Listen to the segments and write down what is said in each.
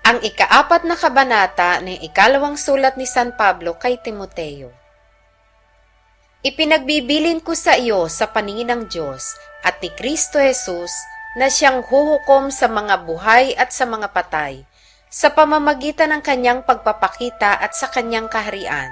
Ang ika-4 na kabanata ng ikalawang sulat ni San Pablo kay Timoteo. Ipinagbibilin ko sa iyo sa paningin ng Diyos at ni Kristo Jesus na siyang huhukom sa mga buhay at sa mga patay, sa pamamagitan ng kanyang pagpapakita at sa kanyang kaharian.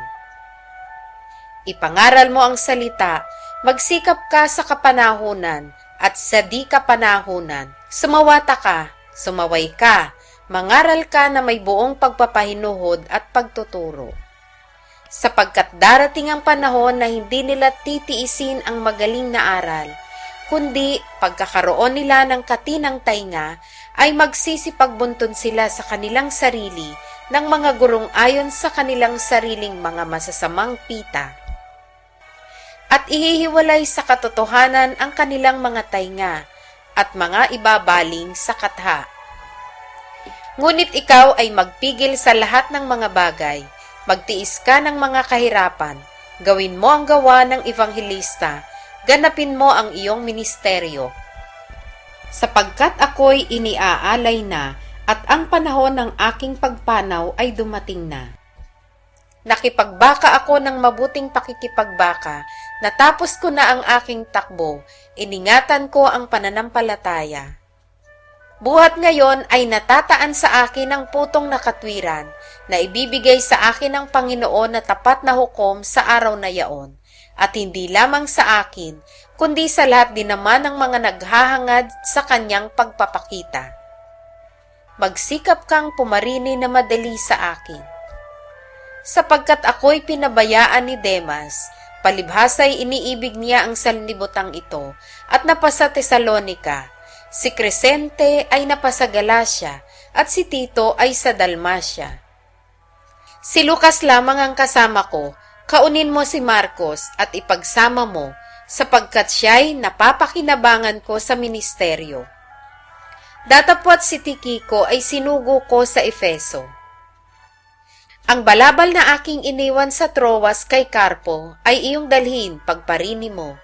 Ipangaral mo ang salita, magsikap ka sa kapanahunan at sa di kapanahunan, sumawata ka, sumaway ka, mangaral ka na may buong pagpapahinuhod at pagtuturo. Sapagkat darating ang panahon na hindi nila titiisin ang magaling na aral, kundi pagkakaroon nila ng katinang tainga ay magsisipagbuntun sila sa kanilang sarili ng mga gurong ayon sa kanilang sariling mga masasamang pita. At ihihiwalay sa katotohanan ang kanilang mga tainga at mga ibabaling sa katha. Ngunit ikaw ay magpigil sa lahat ng mga bagay, magtiis ka ng mga kahirapan, gawin mo ang gawa ng ebanghelista, ganapin mo ang iyong ministeryo. Sapagkat ako'y iniaalay na at ang panahon ng aking pagpanaw ay dumating na. Nakipagbaka ako ng mabuting pakikipagbaka, natapos ko na ang aking takbo, iningatan ko ang pananampalataya. Buhat ngayon ay natataan sa akin ang putong na katwiran na ibibigay sa akin ng Panginoon na tapat na hukom sa araw na yaon, at hindi lamang sa akin, kundi sa lahat din naman ng mga naghahangad sa kanyang pagpapakita. Magsikap kang pumarini na madali sa akin. Sapagkat ako'y pinabayaan ni Demas, palibhasa'y iniibig niya ang sanlibutang ito, at napasa Tesalonica. Si Crescente ay napasa Galacia, at si Tito ay sa Dalmacia. Si Lucas lamang ang kasama ko, kaunin mo si Marcos at ipagsama mo, sapagkat siya'y napapakinabangan ko sa ministeryo. Datapwat si Tikiko ay sinugo ko sa Efeso. Ang balabal na aking iniwan sa Troas kay Carpo ay iyong dalhin pagparini mo,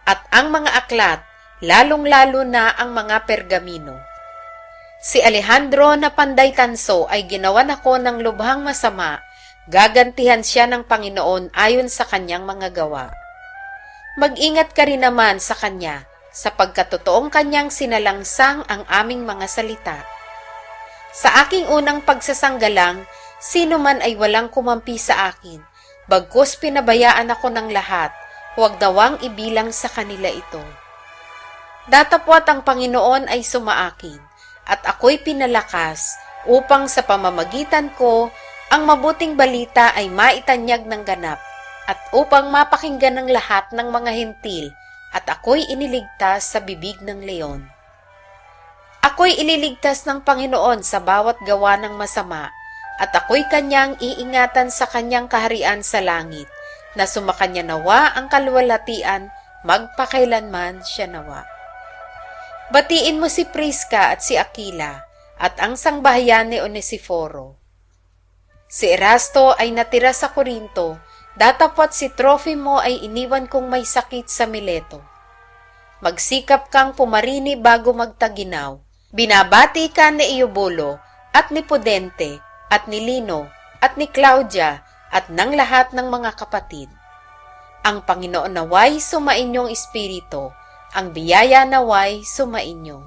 at ang mga aklat, lalong-lalo na ang mga pergamino. Si Alejandro na panday tanso ay ginawan ako ng lubhang masama, gagantihan siya ng Panginoon ayon sa kanyang mga gawa. Mag-ingat ka rin naman sa kanya, sapagkat totoong kanyang sinalangsang ang aming mga salita. Sa aking unang pagsasanggalang, sino man ay walang kumampi sa akin, bagkus pinabayaan ako ng lahat, huwag dawang ibilang sa kanila ito. Datapwat ang Panginoon ay sumaakin, at ako'y pinalakas, upang sa pamamagitan ko, ang mabuting balita ay maitanyag ng ganap, at upang mapakinggan ng lahat ng mga hentil, at ako'y iniligtas sa bibig ng leon. Ako'y ililigtas ng Panginoon sa bawat gawa ng masama, at ako'y kanyang iingatan sa kanyang kaharian sa langit, na sumakanya nawa ang kaluwalhatian, magpakailanman siya nawa. Batiin mo si Prisca at si Aquila, at ang sangbahayan ni Onesiforo. Si Erasto ay natira sa Corinto, datapwat si Trofimo ay iniwan kong may sakit sa Mileto. Magsikap kang pumarini bago magtaginaw. Binabati ka ni Eubulo, at ni Pudente, at ni Lino, at ni Claudia, at ng lahat ng mga kapatid. Ang Panginoon naway sumainyong espiritu, ang biyaya naway sumainyo.